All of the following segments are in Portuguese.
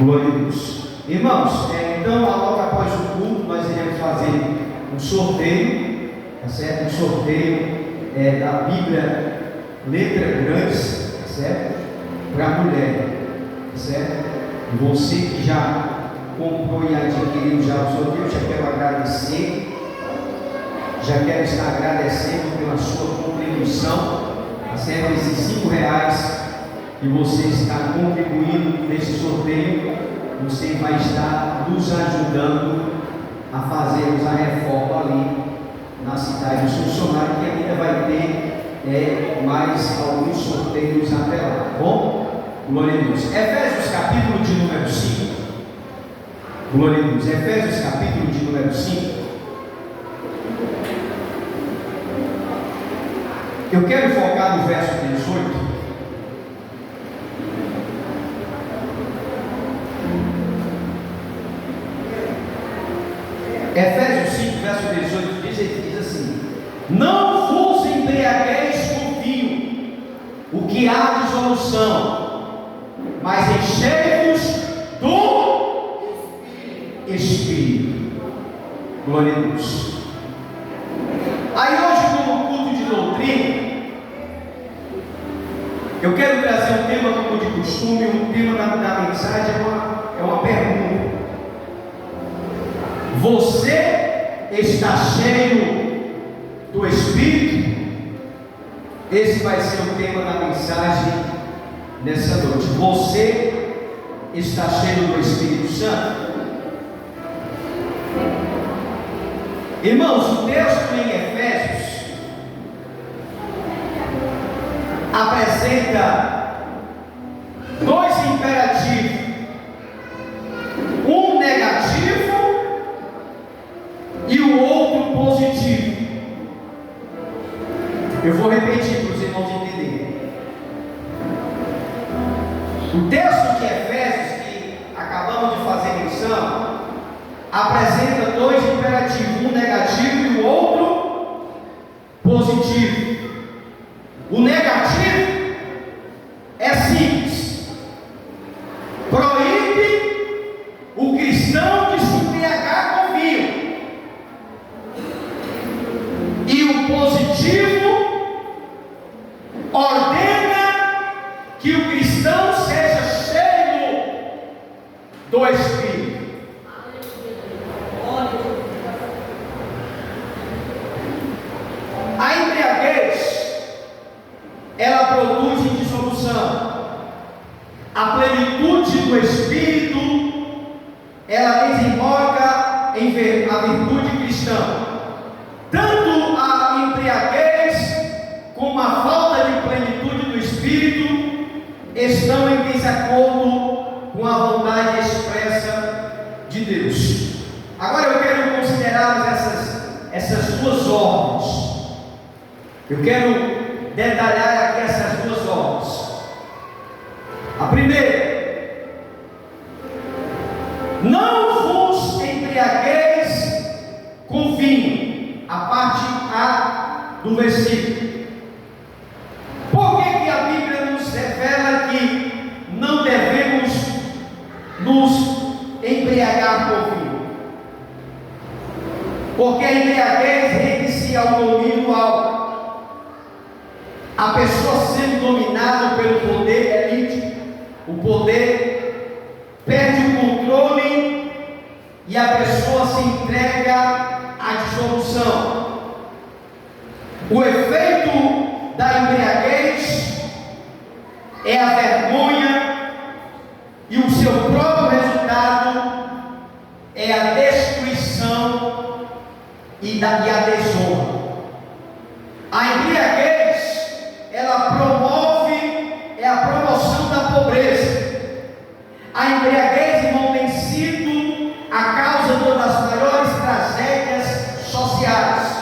Glória a Deus. Irmãos, então logo após o culto nós iremos fazer um sorteio, tá certo? Um sorteio da Bíblia Letra Grandes, tá certo? Para a mulher, tá certo? E você que já comprou e adquiriu já o sorteio, eu já quero agradecer, já quero estar agradecendo pela sua contribuição, tá certo? Esses R$5 que você está contribuindo nesse sorteio, você vai estar nos ajudando a fazermos a reforma ali na cidade dos funcionários, que ainda vai ter mais alguns sorteios até lá, tá bom? Glória a Deus. Efésios capítulo de número 5. Glória a Deus. Efésios capítulo de número 5. Eu quero focar no verso 18. Efésios 5, verso 18 diz assim: não vos embriagueis com vinho, o que há dissolução, mas enchei-vos do Espírito. Glória a Deus. Aí hoje, como culto de doutrina, eu quero trazer um tema como de costume. O tema da mensagem é uma pergunta. Você está cheio do Espírito? Esse vai ser o tema da mensagem nessa noite. Você está cheio do Espírito Santo? Irmãos, o texto em Efésios apresenta dois imperativos, um negativo e o outro positivo. Eu vou repetir para os irmãos entenderem. O texto de Efésios que acabamos de fazer menção apresenta dois imperativos, um negativo e o outro positivo. O negativo é simples: proíbe o cristão de se embriagar com vinho. E o positivo ordena que o cristão seja cheio do Espírito. A embriaguez, ela produz indissolução. A plenitude do Espírito, ela desemboca a virtude cristã. Tanto a embriaguez como a falta de plenitude do Espírito estão em desacordo com a vontade expressa de Deus. Agora eu quero considerarmos essas duas ordens. Eu quero detalhar aqui essas duas ordens. A primeira: não vos embriagueis com vinho. A parte A do versículo. Por que a Bíblia nos revela que não devemos nos embriagar com vinho? Porque a embriaguez rende-se ao domínio do álcool. A pessoa sendo dominada pelo poder elite, o poder perde o controle e a pessoa se entrega à dissolução. O efeito da embriaguez é a vergonha, e o seu próprio resultado é a destruição e a desonra. A embriaguez, ela promove a promoção da pobreza. A embriaguez, irmão, tem sido a causa de uma das maiores tragédias sociais,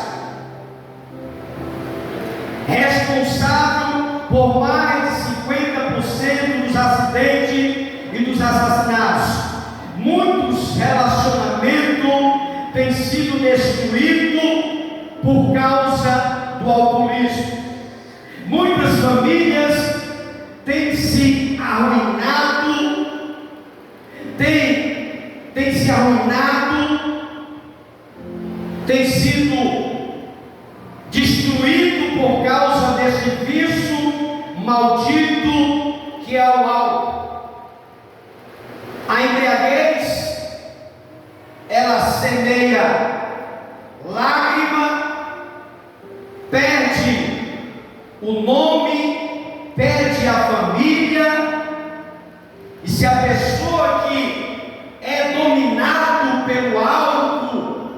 responsável por mais de 50% dos acidentes e dos assassinatos. Muitos relacionamentos têm sido destruídos por causa do alcoolismo. Muitas famílias têm se arruinado tem se arruinado, tem sido destruído por causa desse vício maldito que é o álcool. A embriaguez, ela semeia lágrima, perde o nome, perde a família. E se a pessoa que é dominado pelo álcool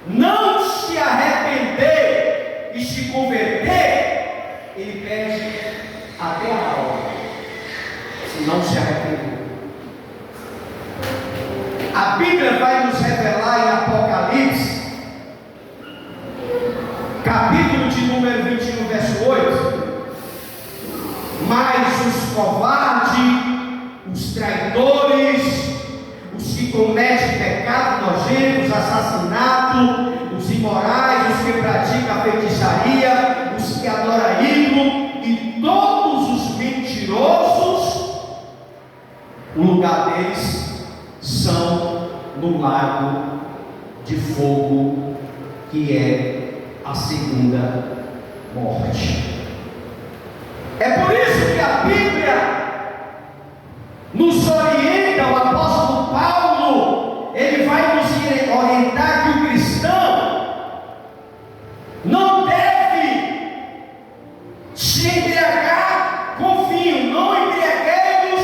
não se arrepender e se converter, ele perde até a alma, se não se arrepender. A Bíblia vai nos revelar em Apocalipse, capítulo de número 21, verso 8: mas os covardes, os traidores, os que cometem pecado nojento, assassinato, os imorais, os que praticam a feitiçaria, os que adoram ídolo e todos os mentirosos, o lugar deles são no lago de fogo, que é a segunda morte. É por isso que a Bíblia nos orienta, o apóstolo Paulo, ele vai nos orientar que o cristão não deve se embriagar com vinho, não embriaguemos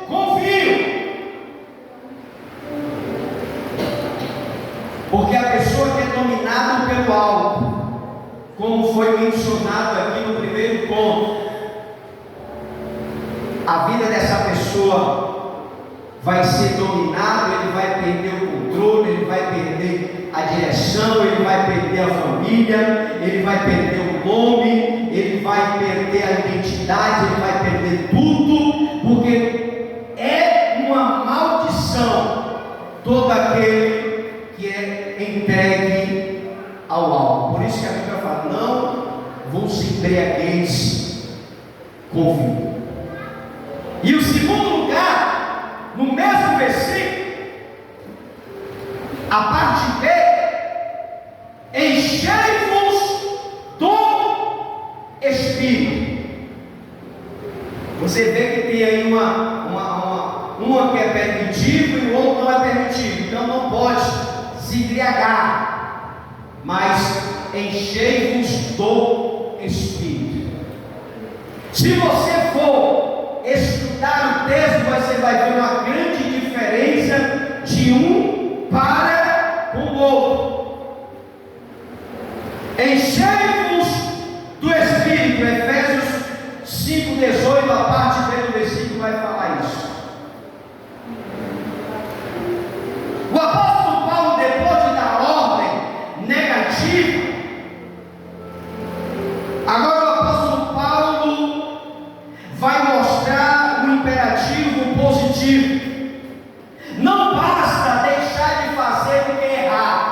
com vinho, porque a pessoa que é dominada pelo álcool, como foi mencionado aqui no primeiro ponto, a vida dessa pessoa vai ser dominada, ele vai perder o controle, ele vai perder a direção, ele vai perder a família, ele vai perder o nome, ele vai perder a identidade, ele vai perder tudo, porque é uma maldição todo aquele que é entregue ao álcool. Por isso que a Bíblia fala: não vos embriagueis com vinho. E o segundo lugar, no mesmo versículo, a parte B: enchei-vos do Espírito. Você vê que tem aí uma que é permitido e o outro não é permitido, então não pode se embriagar, mas enchei-vos do Espírito. Se você for estudar o texto, você vai ver uma grande diferença de um para o outro. Enchei-vos do Espírito, Efésios 5,18, a parte B do versículo vai falar isso. O apóstolo Paulo, depois de dar ordem negativa, agora o apóstolo Paulo vai mostrar um imperativo positivo. Não basta deixar de fazer o que é errado.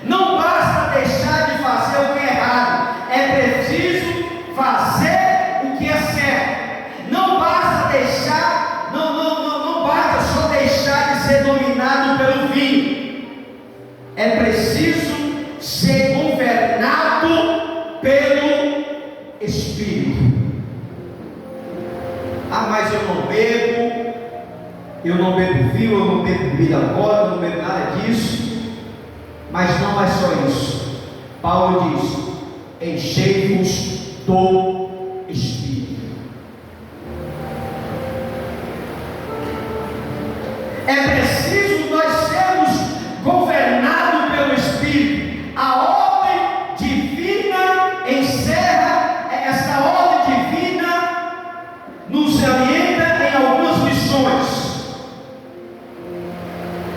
Não basta deixar de fazer o que é errado. É preciso fazer o que é certo. Não basta deixar, não basta só deixar de ser dominado pelo vinho. É preciso ser governado pelo Espírito. Ah, mas eu não bebo vinho, eu não bebo bebida alcoólica, eu não bebo nada disso. Mas não é só isso. Paulo diz: enchei-vos do Espírito. É preciso nós sermos governados pelo Espírito. A ordem divina encerra, essa ordem divina nos orienta em algumas missões.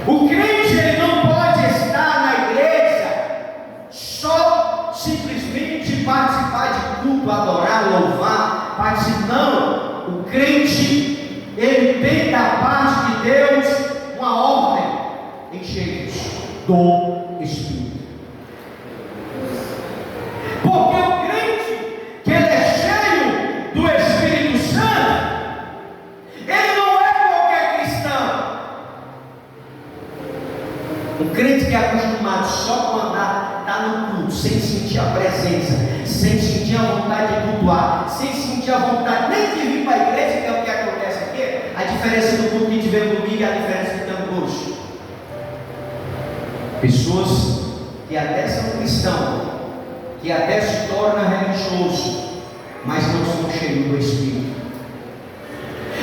O crente, ele não pode estar na igreja só simplesmente participar de culto, adorar, louvar, participar. Não, o crente, ele tem da parte de Deus uma ordem: enchei-vos do Espírito. Porque o crente que ele é cheio do Espírito Santo, ele não é qualquer cristão. Um crente que é acostumado só com andar, estar no culto, sem sentir a presença, sem sentir a vontade de cultuar, sem sentir a vontade nem de vir para a igreja, que é o que acontece aqui. A diferença do culto que a gente vê domingo é a diferença que tem hoje. Pessoas que até são cristãos, que até se tornam religiosos, mas não são cheios do Espírito.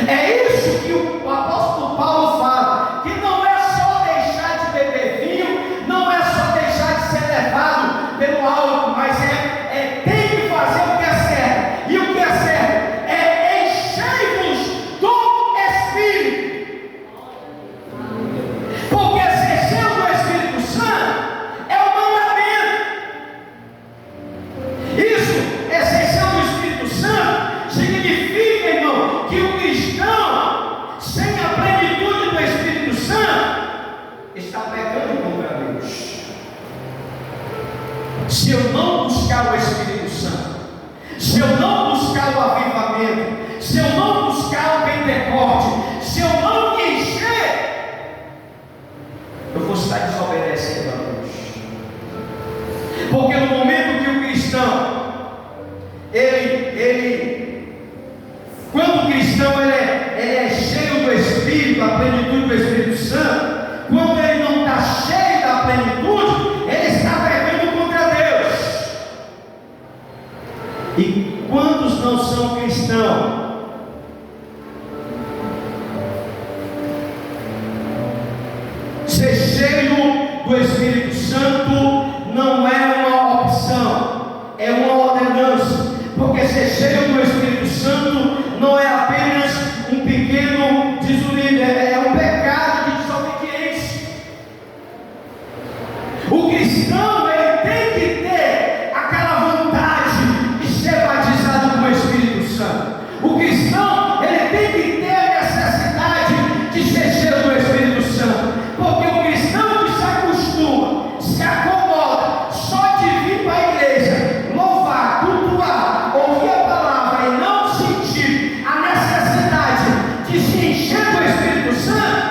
É isso que o apóstolo Paulo fala, que não é só deixar de beber vinho, não é só deixar de ser levado pelo álcool, mas tem que fazer o que é certo. E o que é certo é encher-vos do Espírito. Porque ser cheio do Espírito Santo é o mandamento. Isso é ser cheio do Espírito Santo significa, irmão, que o cristão sem a plenitude do Espírito Santo está pecando contra Deus. Se eu não buscar o Espírito Santo, se eu não buscar o avivamento, se eu não buscar o Pentecoste, se eu não me encher, eu vou estar desobedecendo a Deus. Porque no momento que o cristão, quando o cristão ele é cheio do Espírito, a plenitude do Espírito Santo, quando ele não está cheio da plenitude, ele está pecando contra Deus. E quantos não são cristãos? Ser cheio do Espírito Santo não é uma opção, é uma ordenança. Porque ser cheio do Espírito Santo não é apenas um pequeno desunível, é um pecado de desobediência. O cristão ele tem que ter aquela vontade de ser batizado com o Espírito Santo. O cristão ele tem que ter a necessidade de ser cheio do Espírito Santo. Porque o cristão que se acostuma, se acomoda só de vir para a igreja, louvar, cultuar, ouvir a palavra e não sentir a necessidade de se encher do Espírito Santo,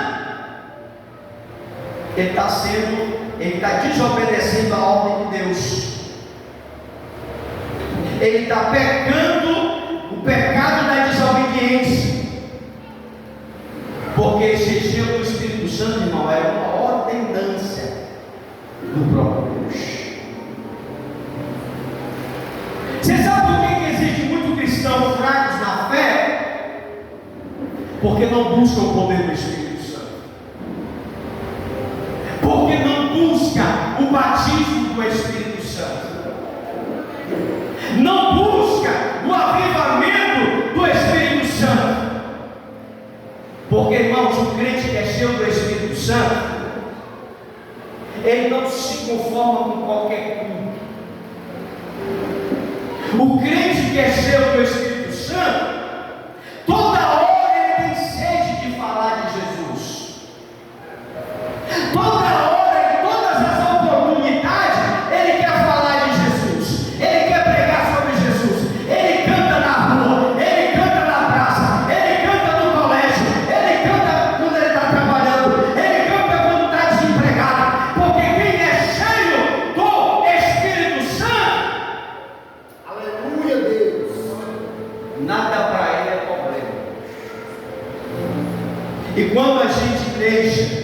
ele está desobedecendo a ordem de Deus. Ele está pecando o pecado da desobediência. Porque ser cheio do Espírito Santo, irmão, é uma ordenância do próprio Deus. Você sabe por que existe muito cristão fracos na fé? Porque não buscam o poder do Espírito Santo. Porque não busca o batismo do Espírito Santo. Não busca o avivamento do Espírito Santo. Porque, irmãos, o crente que é cheio do Espírito Santo, ele não se conforma com qualquer culto. O crente que é cheio do Espírito Santo, toda hora ele tem sede de falar de Jesus. Toda hora, em todas as oportunidades, ele quer falar de Jesus. Ele quer pregar sobre Jesus. Ele canta na rua, ele canta na praça, ele canta no colégio, ele canta quando ele está trabalhando, ele canta quando está desempregado. Porque quem é cheio do Espírito Santo, aleluia, Deus, nada para ele é problema. E quando a gente deixa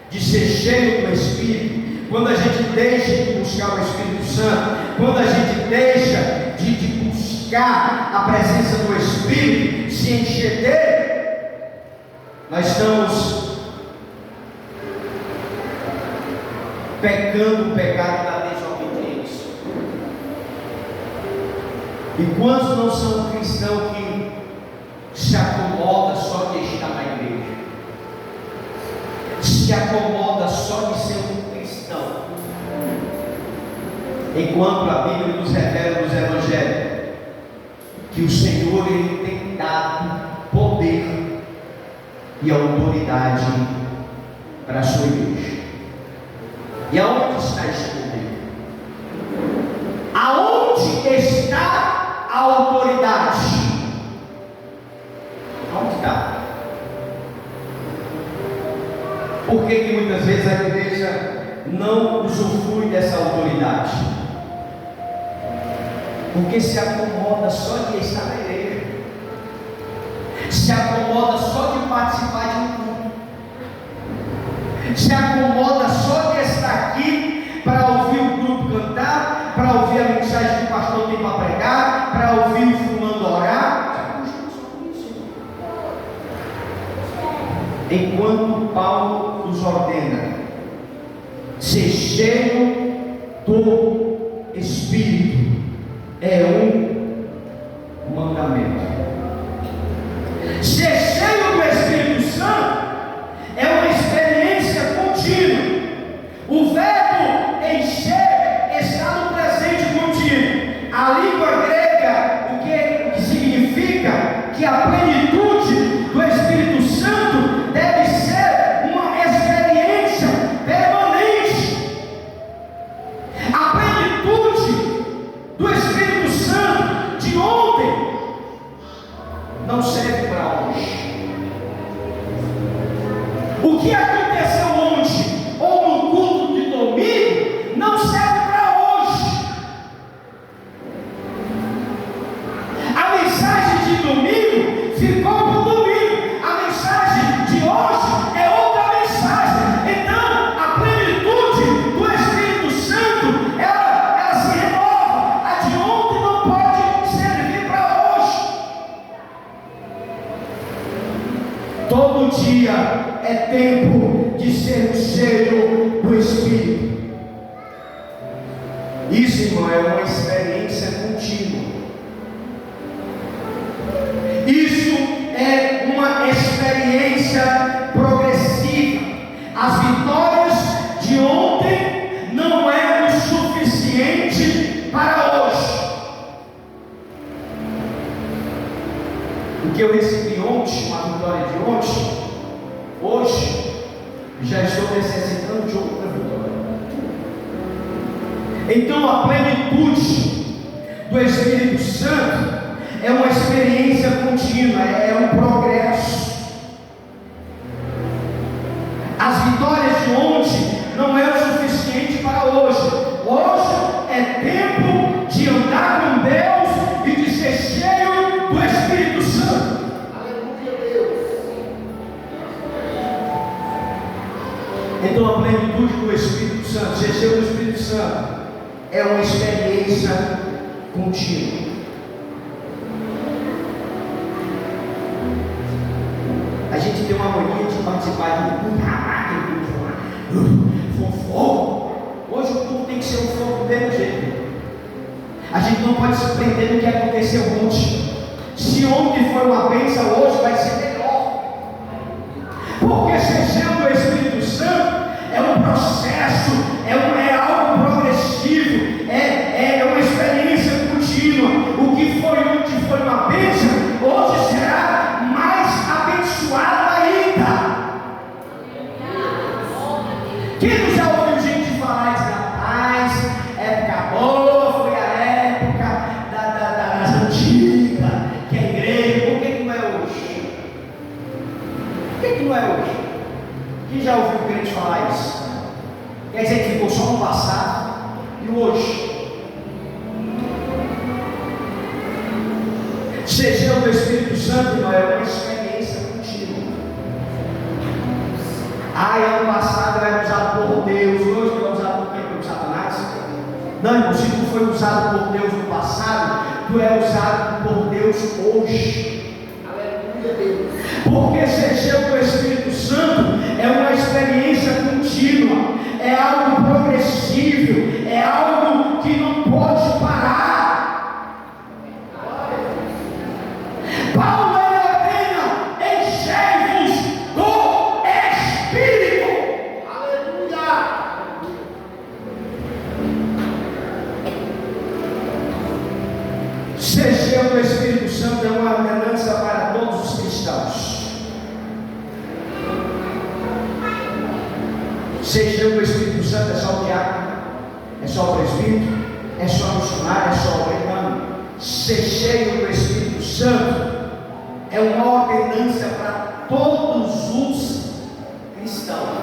de ser cheio do Espírito, quando a gente deixa de buscar o Espírito Santo, quando a gente deixa de buscar a presença do Espírito, se encher dele, nós estamos pecando o pecado da desobediência. E quantos não são cristãos que se acomodam só de estar na igreja? Se acomoda só de ser um cristão, enquanto a Bíblia nos revela nos Evangelhos que o Senhor ele tem dado poder e autoridade para a sua igreja. E aonde está esse poder? Aonde está a autoridade? Aonde está? Por que que muitas vezes a igreja não usufrui dessa autoridade? Porque se acomoda só de estar na igreja, se acomoda só de participar de um culto, se acomoda só de estar aqui para ouvir o grupo cantar, para ouvir a mensagem que o pastor tem para pregar, para ouvir o fulano orar. Enquanto Paulo nos ordena ser cheio do Espírito, é um mandamento. Ser cheio do Espírito Santo é uma experiência contínua. O verbo encher está no presente contínuo. A língua grega, o que significa que a plenitude do Espírito Santo deve ser uma experiência permanente. A plenitude do Espírito Santo de ontem não serve para hoje. O que aconteceu ontem ou no culto de domingo não serve para hoje. A mensagem de domingo ficou para o domingo. A mensagem de hoje é outra mensagem. Então a plenitude do Espírito Santo ela se renova. A de ontem não pode servir para hoje. Todo dia é tempo de ser cheio do Espírito. Isso, irmão, é uma experiência contínua. Isso é uma experiência progressiva. As vitórias de ontem não é o suficiente para hoje. O que eu recebi ontem, uma vitória de ontem, hoje já estou necessitando de outra vitória. Então a plenitude do Espírito Santo é uma experiência contínua, é um progresso. As vitórias de ontem não é o suficiente para hoje. Hoje é tempo de andar com Deus e de ser cheio do Espírito Santo. Então a plenitude do Espírito Santo, ser cheio do Espírito Santo, é uma experiência contínua. A gente tem uma mania de participar de um culto, foi fogo. Hoje o culto tem que ser um fogo do mesmo jeito. A gente não pode se prender no que aconteceu ontem. Se ontem foi uma bênção, hoje vai ser melhor. Porque ser cheio do Espírito Santo é um processo, é algo progressivo, é uma experiência contínua. O que foi ontem foi uma bênção, hoje será mais abençoado ainda. Quem já ouviu gente falar isso? Rapaz, época boa, foi a época das antigas, que a igreja, por que não é hoje? Por que não é hoje? Quem já ouviu o crente falar isso? Quer dizer que ficou só no passado e hoje? Ser cheio do Espírito Santo, irmão, é uma experiência contínua. Ano passado eu era usado por Deus, hoje eu era usado por quem? Por Satanás? Não, irmão, se tu foi usado por Deus no passado, tu é usado por Deus hoje. Aleluia, Deus. Porque ser cheio do Espírito Santo é uma experiência contínua, é algo progressivo, é algo que não pode parar. Paulo ordena: enchei-vos do Espírito. Aleluia. Ser cheio do Espírito Santo é uma ordenança para todos os cristãos. Ser cheio do Espírito Santo é só o diácono, é só o presbítero, é só o missionário, é só o pregando. Ser cheio do Espírito Santo é uma ordenança para todos os cristãos.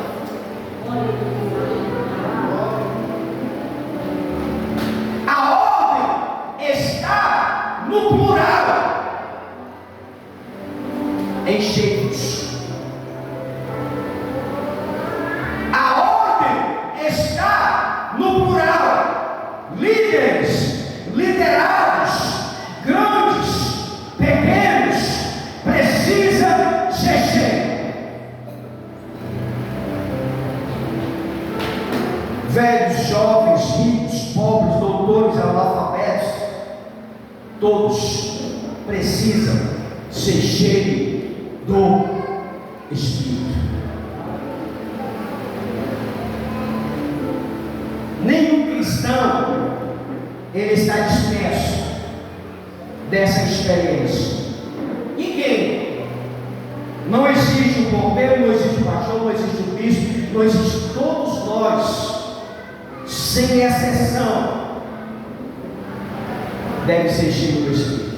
velhos, jovens, ricos, pobres, doutores, analfabetos, todos precisam ser cheios do Espírito. Nenhum cristão ele está disperso dessa experiência. Ninguém. Não existe um bombeiro, não existe um pastor, não existe um bispo, não existe. Todos nós, sem exceção, devem ser cheios do Espírito.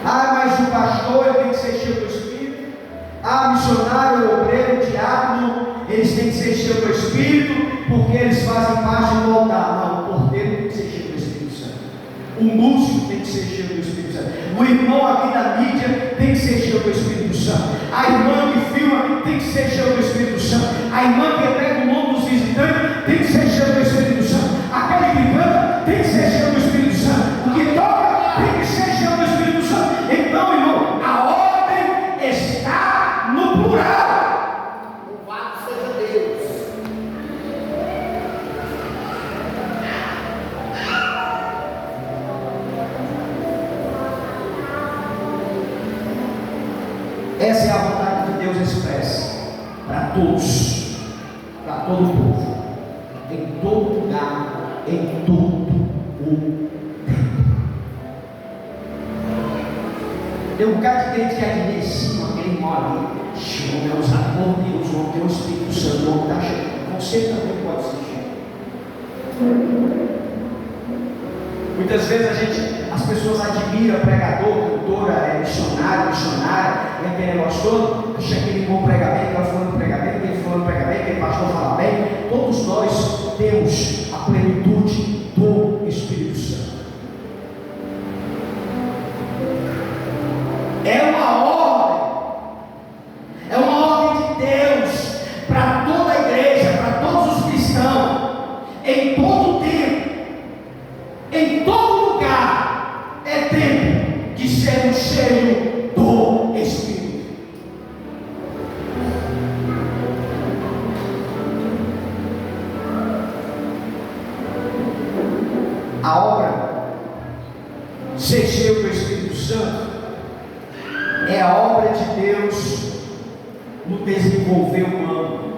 Mas o pastor ele tem que ser cheio do Espírito. Missionário, obreiro, diácono, eles têm que ser cheios do Espírito, porque eles fazem parte do altar. Não, o porteiro tem que ser cheio do Espírito Santo. O músico tem que ser cheio do Espírito Santo. O irmão aqui da mídia tem que ser cheio do Espírito Santo. A irmã que filma tem que ser cheio do Espírito Santo. A irmã que pega o nome dos visitantes tem que ser cheio do Espírito Santo. Aquele que canta tem que ser cheio do Espírito Santo. O que toca tem que ser cheio do Espírito Santo. Então, irmão, a ordem está no plural. Louvado seja Deus. Essa é a vontade de Deus expressa para todos, para todo o povo, em todo lugar, em todo o tempo. Tem um bocado de crente que admira sim, aquele irmão ali, o homem é usado por Deus, o homem tem o Espírito Santo, o homem está cheio. Você também pode ser cheio. Muitas vezes as pessoas admiram pregador, cantora, missionário, missionária, e aquele negócio todo, acha aquele irmão prega bem, aquele fulano prega bem, aquele fulano prega bem, aquele pastor fala bem. Todos nós temos a plenitude do Espírito Santo. É uma ordem de Deus para toda a igreja, para todos os cristãos, em todo o tempo, em todo lugar, é tempo de ser cheio do Espírito. A obra, ser cheio do Espírito Santo, é a obra de Deus no desenvolver humano.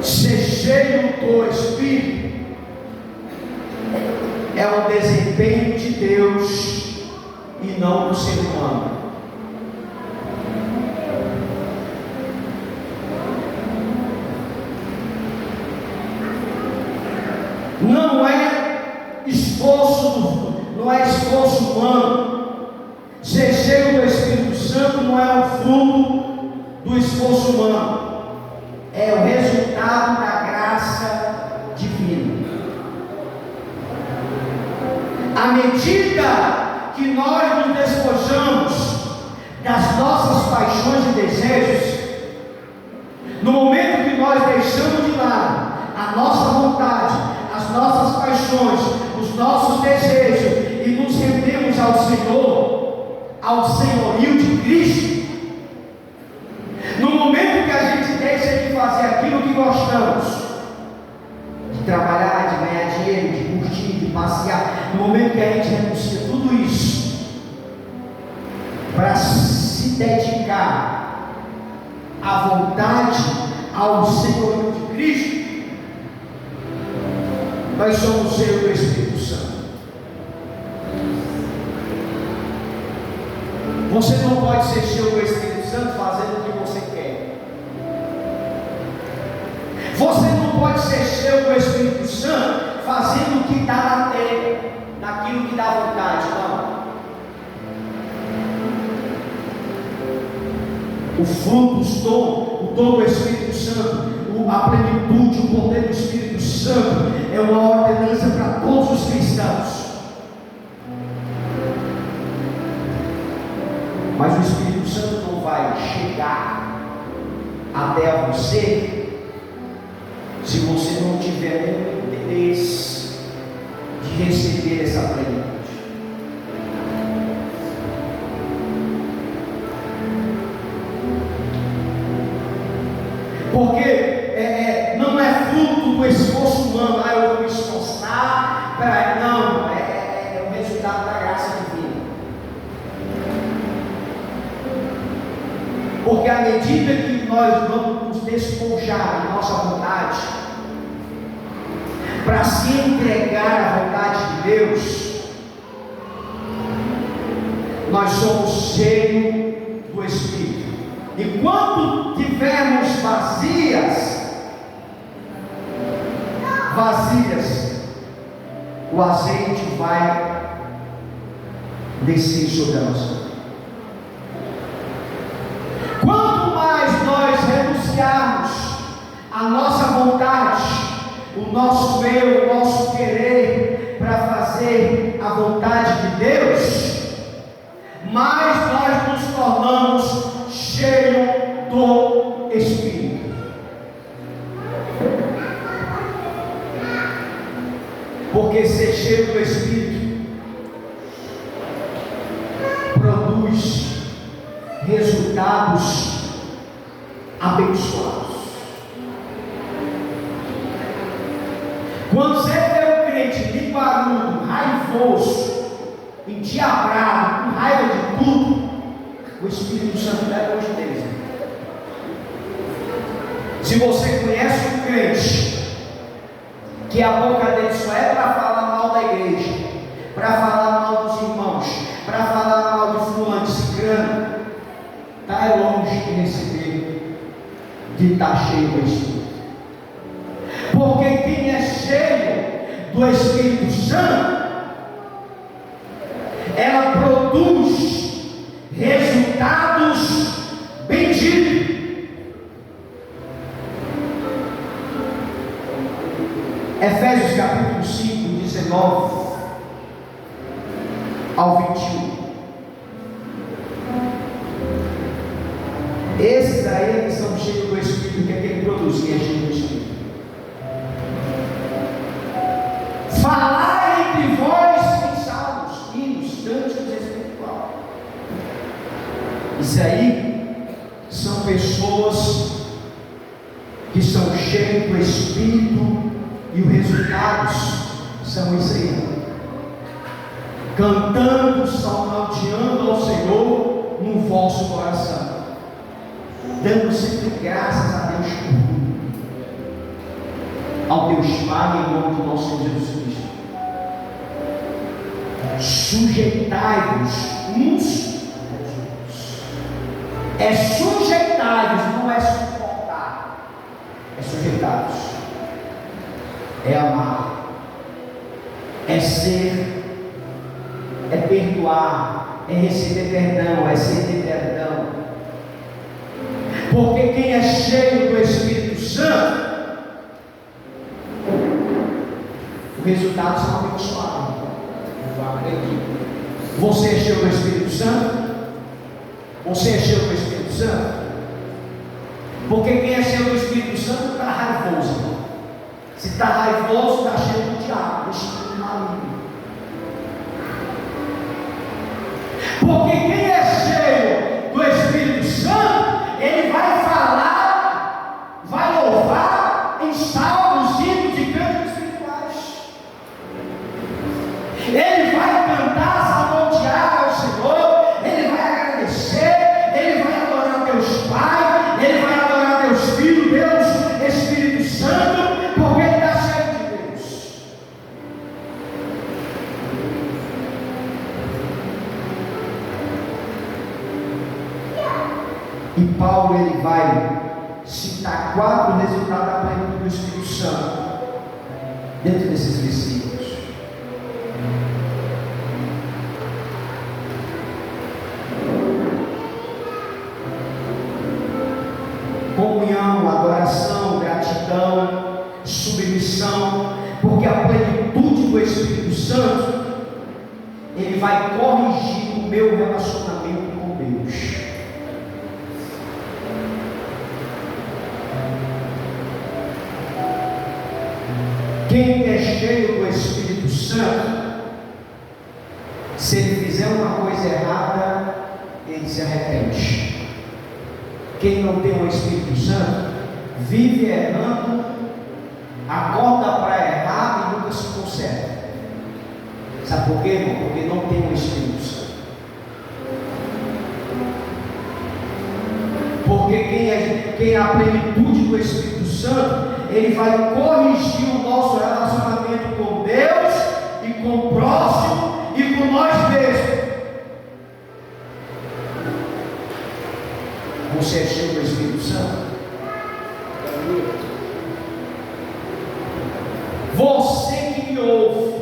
Ser cheio do Espírito é o desempenho de Deus e não do ser humano. Não é esforço humano. Ser cheio do Espírito Santo não é o fruto do esforço humano, é o resultado da graça divina. À medida que nós nos despojamos das nossas paixões e desejos, no momento que nós deixamos de lado a nossa vontade, as nossas paixões, os nossos desejos e nos rendemos ao Senhor, ao senhorio de Cristo, no momento que a gente deixa de fazer aquilo que gostamos, de trabalhar, de ganhar dinheiro, de curtir, de passear, no momento que a gente renuncia tudo isso para se dedicar à vontade, ao senhorio de Cristo, nós somos cheios do Espírito Santo. Você não pode ser cheio do Espírito Santo fazendo o que você quer. Você não pode ser cheio do Espírito Santo fazendo o que dá na telha, naquilo que dá vontade, não. O fruto, o dom do Espírito Santo, a plenitude, o poder do Espírito Santo é uma ordenança para todos os cristãos. Mas o Espírito Santo não vai chegar até você se você não tiver nenhum interesse de receber essa plenitude. resultado da graça divina. Porque à medida que nós vamos nos despojar de nossa vontade, para se entregar à vontade de Deus, nós somos cheios do Espírito. E quando tivermos vazias, o azeite vai descer sobre a nossa vida. Quanto mais nós renunciarmos à nossa vontade, o nosso eu, o nosso querer, para fazer a vontade de Deus, mais nós nos tornamos cheios do Espírito. Porque ser cheio do Espírito produz resultados abençoados. Quando você vê um crente limparudo, raivoso, endiabrado, com raiva de tudo, o Espírito Santo é longe deles. Se você conhece um crente que a boca dele só é para falar mal da igreja, para falar mal dos irmãos, para falar mal de fulano, de ciclano, está longe de receber, de estar cheio do Espírito. Porque quem é cheio do Espírito Santo, ela produz resultados benditos. Efésios capítulo 5, 19 ao 21. Esses aí que são cheios do Espírito, que é que ele produz, que é cheio do Espírito. Falar entre vós em salmos, hinos, cânticos espirituais. Isso aí são pessoas que são cheias do Espírito, e os resultados são isso aí: cantando, salmodiando ao Senhor no vosso coração, dando sempre graças a Deus por tudo, ao Deus Pai, em nome do nosso Senhor Jesus Cristo. Sujeitai-vos uns aos outros. É sujeitai-vos, não é suportar, é sujeitar-vos. É amar, é ser, é perdoar, é receber perdão, é ceder perdão. Porque quem é cheio do Espírito Santo, os resultados são abençoados. Você é cheio do Espírito Santo? Você é cheio do Espírito Santo? Porque quem é cheio do Espírito Santo está raivoso. Se está raivoso, está cheio do diabo, do espírito maligno. Porque quem é cheio do Espírito Santo, ele vai falar, vai louvar em salmos, hinos e cânticos espirituais. Ele vai cantar, salmodiar ao Senhor, ele vai agradecer, ele vai adorar Deus Pai, ele vai adorar Deus Filho, Deus Espírito Santo. E Paulo ele vai citar 4 resultados da plenitude do Espírito Santo dentro desses versículos. Comunhão, adoração, gratidão, submissão, porque a plenitude do Espírito Santo ele vai corrigir o meu relacionamento com Deus. Quem é cheio do Espírito Santo, se ele fizer uma coisa errada, ele se arrepende. Quem não tem o Espírito Santo, vive errando, acorda para errar e nunca se conserta. Sabe por quê, irmão? Porque não tem o Espírito Santo. Porque quem é a plenitude do Espírito Santo, ele vai corrigir o nosso relacionamento com Deus e com o próximo e com nós mesmos. Você é cheio do Espírito Santo? Você que me ouve,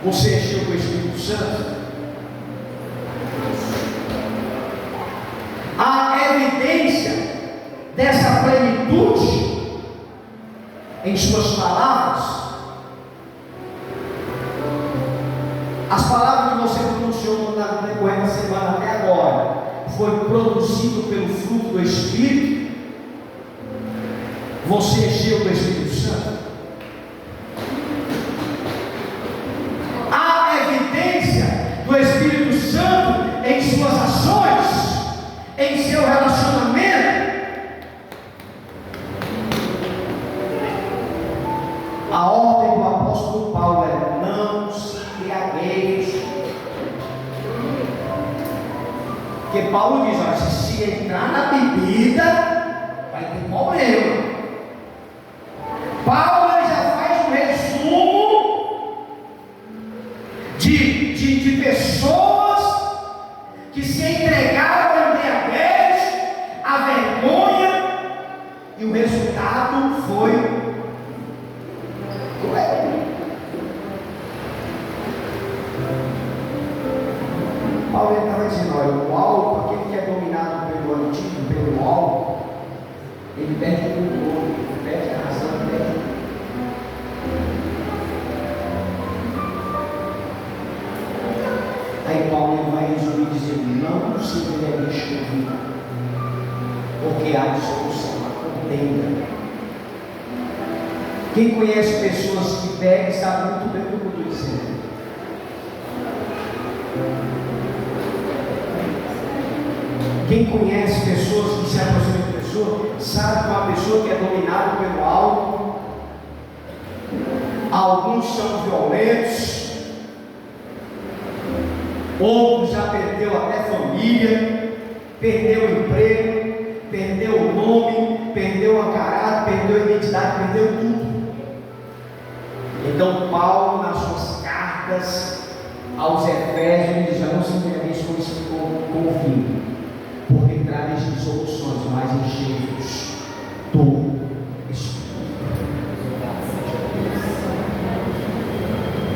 você é cheio do Espírito Santo? A evidência dessa plenitude em suas palavras, as palavras que você pronunciou no decorrer da semana até agora, foi produzido pelo fruto do Espírito. Você é cheio do Espírito Santo? Há evidência do Espírito Santo em suas ações, em seu relacionamento. A ordem do apóstolo Paulo é: não se embriagueis. Porque Paulo diz: olha, se entrar na bebida, vai ter problema. Paulo já faz um resumo de pessoas que se entregaram à embriaguez, à vergonha, e o resultado foi cruel. Paulo estava dizendo: olha, o álcool, aquele que é dominado pelo antigo, pelo álcool, ele perde o controle, perde a razão, perde. Aí Paulo vai resumir dizendo: não se embriagueis com vinho, porque há dissolução, a contenda. Quem conhece pessoas que bebem sabe muito bem o que eu estou dizendo. Quem conhece pessoas que se aproximam de pessoas, sabe que uma pessoa que é dominada pelo álcool, alguns são violentos, outros já perdeu até família, perdeu o emprego, perdeu o nome, perdeu a caráter, perdeu a identidade, perdeu tudo. Então Paulo, nas suas cartas aos Efésios, diz: não se embriagueis com o vinho, porque traz dissoluções, mas enchei-vos do Espírito.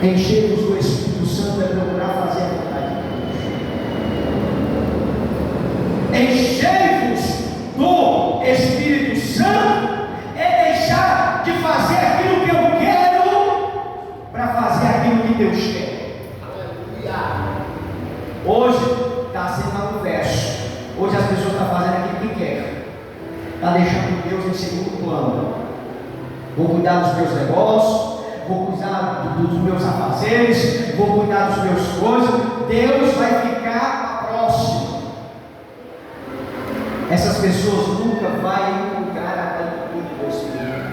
Enchei-vos do Espírito Santo é procurar fazer a vontade de Deus. Enchei-vos do Espírito Santo é deixar de fazer aquilo que eu quero para fazer aquilo que Deus quer. Hoje está sendo um verso. Hoje as pessoas estão fazendo aquilo que quer, está deixando Deus em segundo plano. Vou cuidar dos meus negócios, vou cuidar dos meus afazeres, vou cuidar dos meus coisas. Deus vai ficar próximo. Essas pessoas nunca vão encontrar a plenitude do Espírito.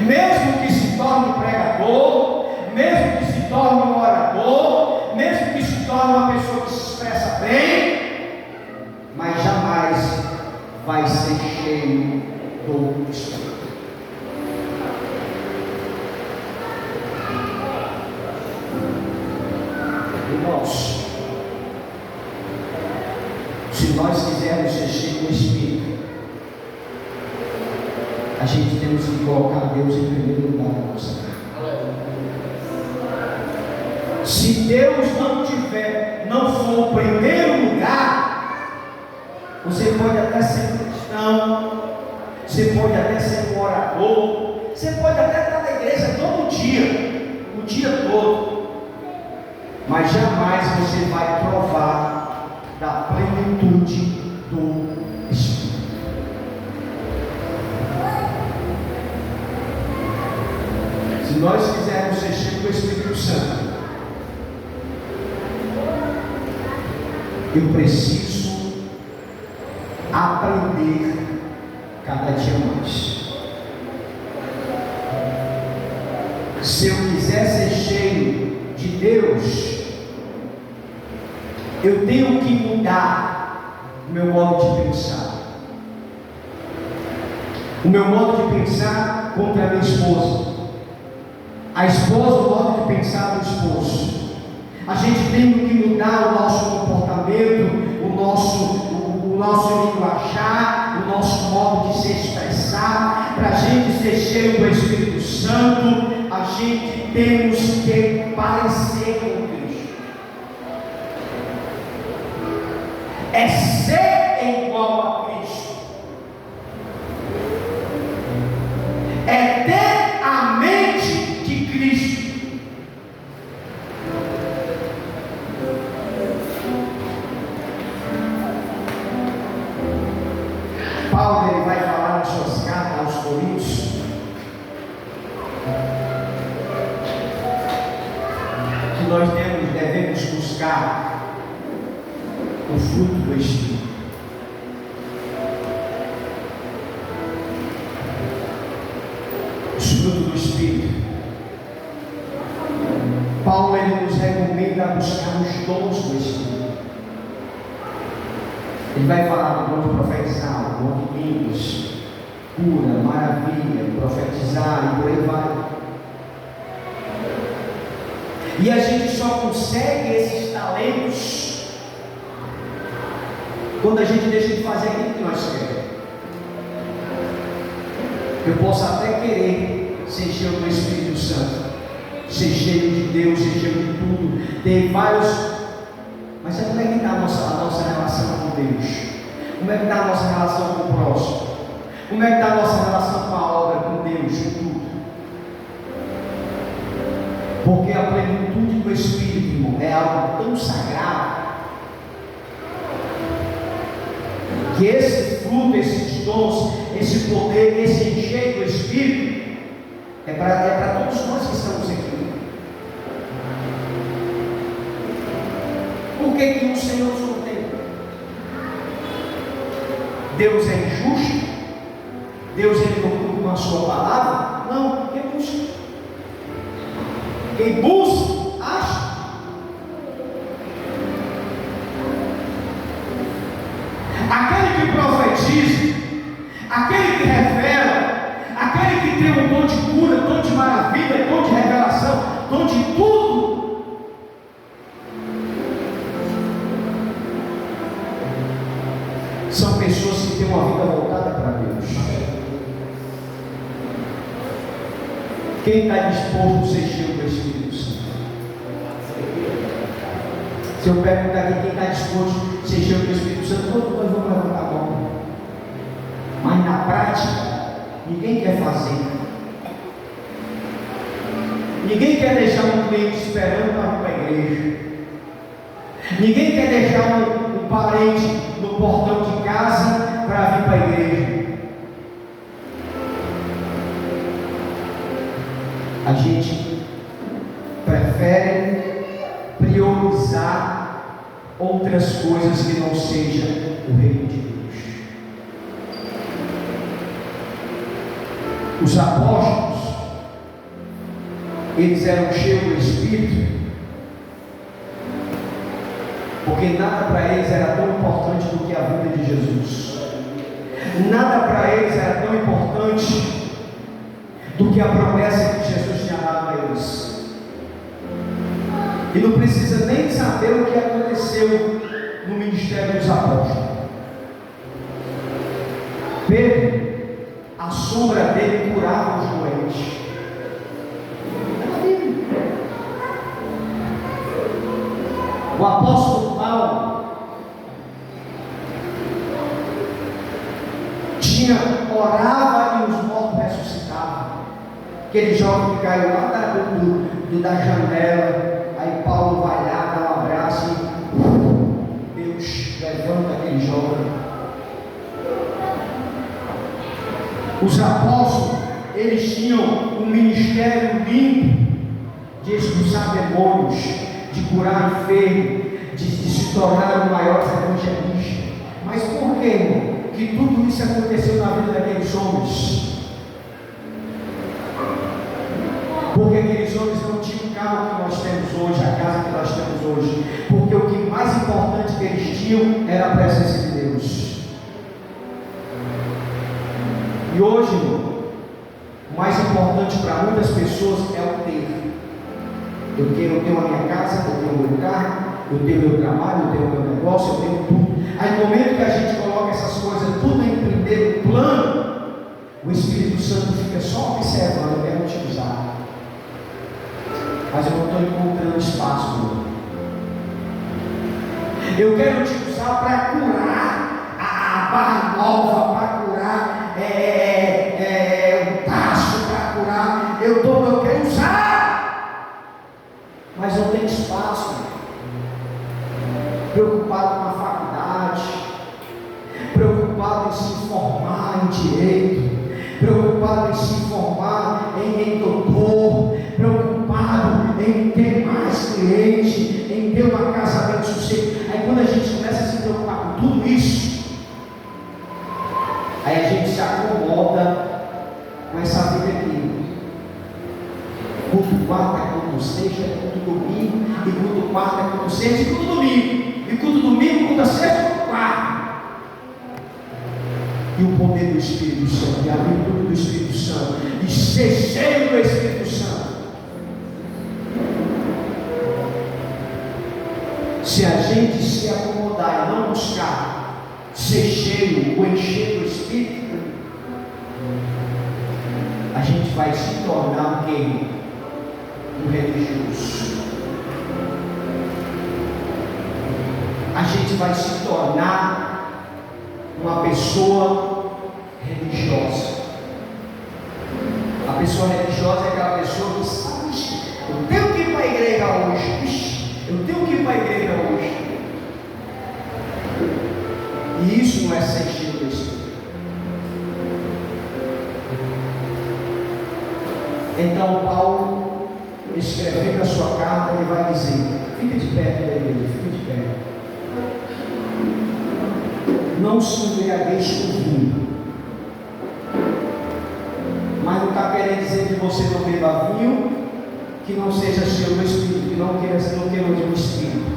Mesmo que se torne pregador, mesmo que se torne um orador, mesmo que se torne uma pessoa que se expressa bem, mas jamais vai ser cheio do Espírito. Irmãos, se nós quisermos ser cheios do Espírito, a gente temos que colocar Deus em primeiro lugar na nossa vida. Se Deus não for o primeiro lugar, você pode até ser um cristão, você pode até ser um orador, você pode até estar na igreja todo dia, o dia todo, mas jamais você vai provar da plenitude do Espírito. Se nós quisermos ser cheios do Espírito Santo, eu preciso aprender cada dia mais. Se eu quiser Deus, eu tenho que mudar o meu modo de pensar. O meu modo de pensar contra a minha esposa. A esposa, o modo de pensar do esposo. A gente tem que mudar o nosso comportamento, o nosso linguajar, o nosso modo de se expressar. Para a gente ser cheio do Espírito Santo, a gente temos que parecer com Cristo. É ser igual a Cristo. É ter a mente de Cristo. Paulo ele vai falar nas suas cartas aos Coríntios que nós devemos buscar o fruto do Espírito. Os frutos do Espírito. Paulo ele nos recomenda a buscar os dons do Espírito. Ele vai falar do dom de profetizar, o dom de línguas, cura, maravilha, profetizar e por aí vai. E a gente só consegue esses talentos quando a gente deixa de fazer aquilo que nós queremos. Eu posso até querer ser cheio do Espírito Santo, ser cheio de Deus, ser cheio de tudo, ter vários. Mas como é que está a nossa relação com Deus? Como é que está a nossa relação com o próximo? Como é que está a nossa relação com a obra, com Deus, com tudo? Porque a plenitude do Espírito, irmão, é algo tão sagrado que esse fruto, esses dons, esse poder, esse encheio do Espírito é para todos nós que estamos aqui. Por que o Senhor não tem? Deus é injusto? Deus ele não cumpre com a sua palavra? Não, quem busca? Quem busca, acha. Aquele que profetiza, aquele que revela, aquele que tem um dom de cura, dom de maravilha, dom de revelação, dom de tudo, são pessoas que têm uma vida voltada para Deus. Quem está disposto a ser cheio do Espírito Santo? Se eu perguntar aqui quem está disposto a ser cheio do Espírito Santo, todos nós vamos levantar a mão. Mas na prática, ninguém quer fazer. Ninguém quer deixar um cliente esperando para ir para a igreja. Ninguém quer deixar um parente no portão de casa para vir para a igreja. A gente prefere priorizar outras coisas que não seja o reino de Deus. Os apóstolos, eles eram cheios do Espírito, porque nada para eles era tão importante do que a vida de Jesus. Nada para eles era tão importante do que a promessa que Jesus tinha dado a eles. E não precisa nem saber o que aconteceu no ministério dos apóstolos. Pedro, a sombra dele curava os doentes. O apóstolo Paulo orava e os mortos ressuscitavam. Aquele jovem que caiu lá da janela, aí Paulo vai lá, dá um abraço e Deus levanta aquele jovem. Os apóstolos, eles tinham um ministério limpo de expulsar demônios, de curar enfermos, de se tornar o maior evangelista. Mas por que, irmão, que tudo isso aconteceu na vida daqueles homens? Porque aqueles homens não tinham o carro que nós temos hoje, a casa que hoje, porque o que mais importante que eles tinham era a presença de Deus. E hoje, irmão, o mais importante para muitas pessoas é o ter. Eu tenho a minha casa, eu tenho o meu carro, eu tenho o meu trabalho, eu tenho o meu negócio, eu tenho tudo. Aí no momento que a gente coloca essas coisas tudo em primeiro plano, o Espírito Santo fica só observando, eu quero te usar, mas eu não estou encontrando espaço. Eu quero te usar para curar a Barra Nova, para curar o Tacho, para curar. Eu quero usar, mas não tem espaço. Preocupado com a faculdade, preocupado em se formar em direito, preocupado em se formar em doutor, preocupado em ter mais cliente, em ter uma casa bem sucedida. Aí quando a gente começa a se preocupar com tudo isso, aí a gente se acomoda com essa vida aqui. Culto quarta, culto sexta, culto domingo, e culto quarta, culto sexta, e culto domingo. E culto domingo, culto sexta, culto quarta. E o poder do Espírito Santo, e a virtude do Espírito Santo, e ser cheio do Espírito Santo. Se a gente se acomodar e não buscar ser cheio, ou encher do Espírito, a gente vai se tornar quem? Um religioso. A gente vai se tornar uma pessoa religiosa. A pessoa religiosa é aquela pessoa que sabe, eu tenho que ir para a igreja hoje, eu tenho que ir para a igreja hoje. E isso não é ser cheio do Espírito. Então Paulo, escrevendo a sua carta, ele vai dizer, fica de perto da igreja, fica de perto. Não se embriagueis com vinho. Mas não está querendo dizer que você não beba vinho, que não seja cheio do Espírito, que não queira o Espírito.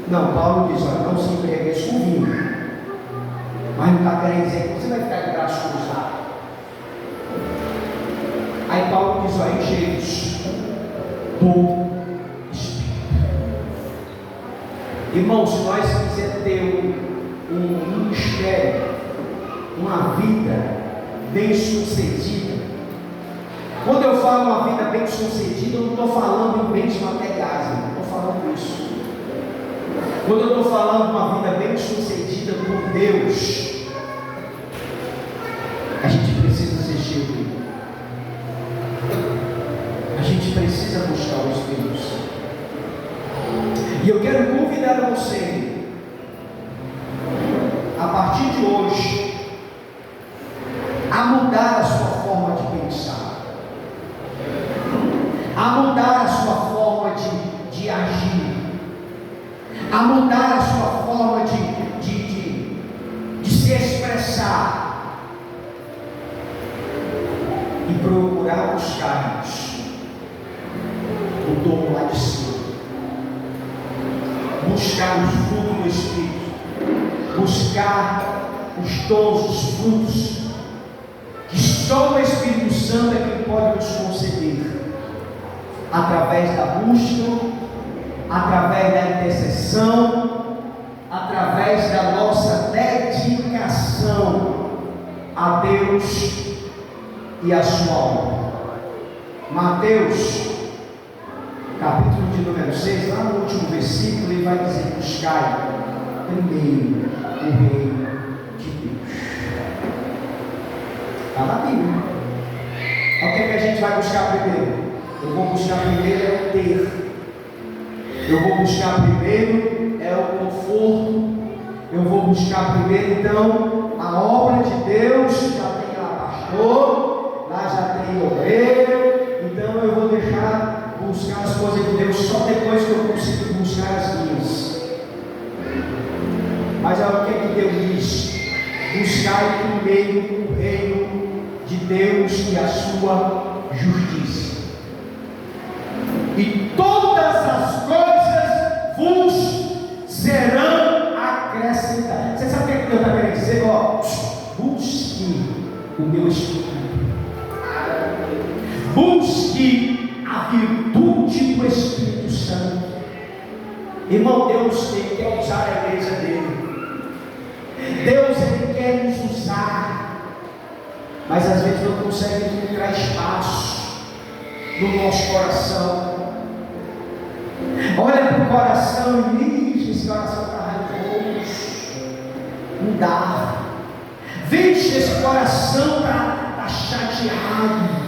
Não, Paulo diz, olha, não se embriagueis com vinho. Mas não está querendo dizer que você vai ficar de braço cruzado. Aí Paulo diz, olha, enchei-vos do Espírito. Irmãos, se nós quisermos ter um ministério, uma vida bem sucedida. Quando eu falo uma vida bem sucedida, eu não estou falando em bens materiais, eu não estou falando isso. Quando eu estou falando uma vida bem sucedida por Deus, a gente precisa ser cheio dele. A gente precisa buscar o Espírito Santo. E eu quero convidar a você, a partir de hoje, a mudar a sua forma de pensar, a mudar a sua forma de agir, a mudar a sua forma de se expressar e procurar buscar-nos o dom lá de cima, buscar os frutos do Espírito, buscar os dons, os frutos que só o Espírito Santo é quem pode nos conceder, através da busca, através da intercessão, através da nossa dedicação a Deus e a sua obra. Mateus, capítulo de número 6, lá no último versículo, ele vai dizer: buscai primeiro o reino de Deus. Está na Bíblia. O que é que a gente vai buscar primeiro? Eu vou buscar primeiro é o ter. Eu vou buscar primeiro é o conforto. Eu vou buscar primeiro então a obra de Deus. Já tem lá pastor, lá já tem obreiro. Então eu vou deixar buscar as coisas de Deus só depois que eu consigo buscar as minhas. Mas olha o que é que Deus diz: buscai primeiro o reino de Deus e a sua justiça, e todas as coisas Irmão, Deus ele quer usar a igreja dele. Deus ele quer nos usar, mas às vezes não consegue encontrar espaço no nosso coração. Olha para o coração e diz: esse coração está raivoso, não dá. Veja, esse coração está chateado.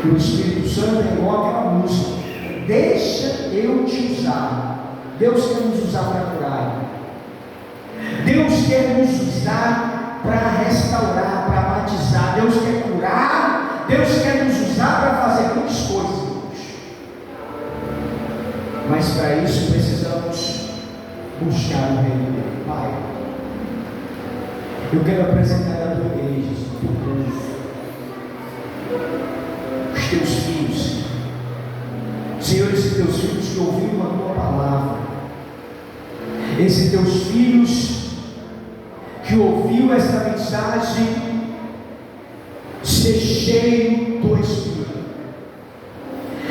E o Espírito Santo é igual aquela música: deixa eu te usar. Deus quer nos usar para curar. Deus quer nos usar para restaurar, para batizar. Deus quer curar. Deus quer nos usar para fazer muitas coisas. Mas para isso precisamos buscar o reino dele. Pai, eu quero apresentar a tua igreja, o teu povo, os teus filhos, Senhor, esses teus filhos que ouviram a tua palavra, esses teus filhos que ouviu esta mensagem, ser cheio do Espírito.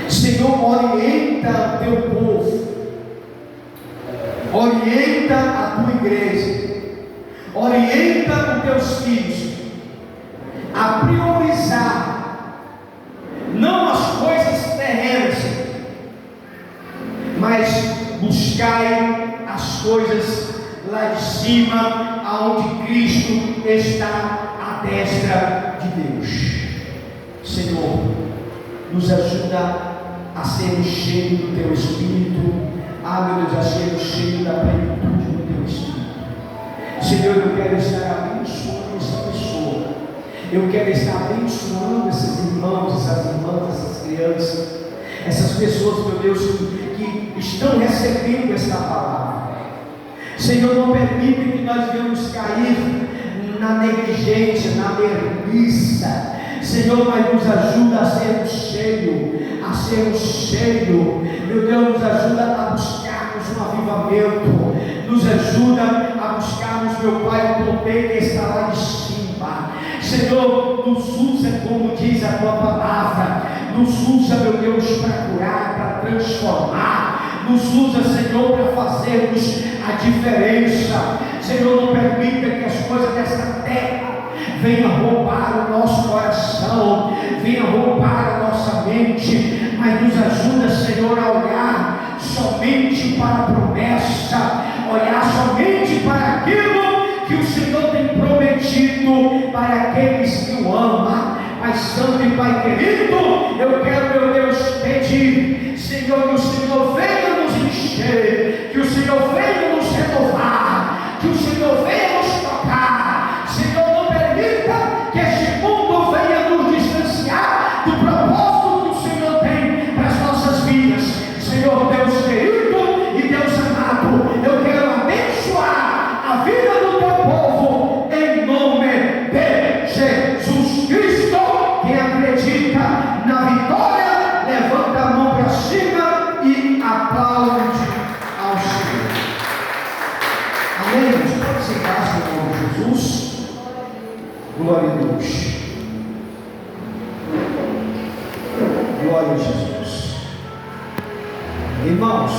Senhor, orienta o teu povo, orienta a tua igreja, orienta os teus filhos a priorizar não as coisas terrenas, mas buscai as coisas lá de cima, aonde Cristo está à destra de Deus. Senhor, nos ajuda a sermos cheios do teu Espírito. Meu Deus, a sermos cheios da plenitude do teu Espírito. Senhor, eu quero estar abençoando essa pessoa, eu quero estar abençoando esses irmãos, essas irmãs, essas crianças, essas pessoas, meu Deus, que estão recebendo esta palavra. Senhor, não permita que nós venhamos cair na negligência, na mermiça. Senhor, mas nos ajuda a sermos cheios, meu Deus, nos ajuda a buscarmos um avivamento, nos ajuda a buscarmos, meu Pai, o poder que está lá de cima. Senhor, nos usa como diz a tua palavra, nos usa, meu Deus, para curar, para transformar, nos usa, Senhor, para fazermos a diferença. Senhor, não permita que as coisas desta terra venham roubar o nosso coração, venham roubar a nossa mente, mas nos ajuda, Senhor, a olhar somente para a promessa, olhar somente para aquilo que o Senhor tem prometido para aqueles que o amam. Pai Santo e Pai querido, eu quero, meu Deus, pedir, Senhor, que o Senhor venha nos encher, que o Senhor venha nos renovar, que o Senhor venha nos tocar. Senhor, não permita que este mundo venha nos distanciar do propósito que o Senhor tem para as nossas vidas. Senhor, Deus querido e Deus amado, eu quero abençoar a vida do teu povo em nome de Jesus Cristo. Quem acredita na vitória, levanta a mão para cima e aplaude ao Senhor. Amém? Você pode sentar-se em nome de Jesus. Glória a Deus. Glória a Jesus. Irmãos,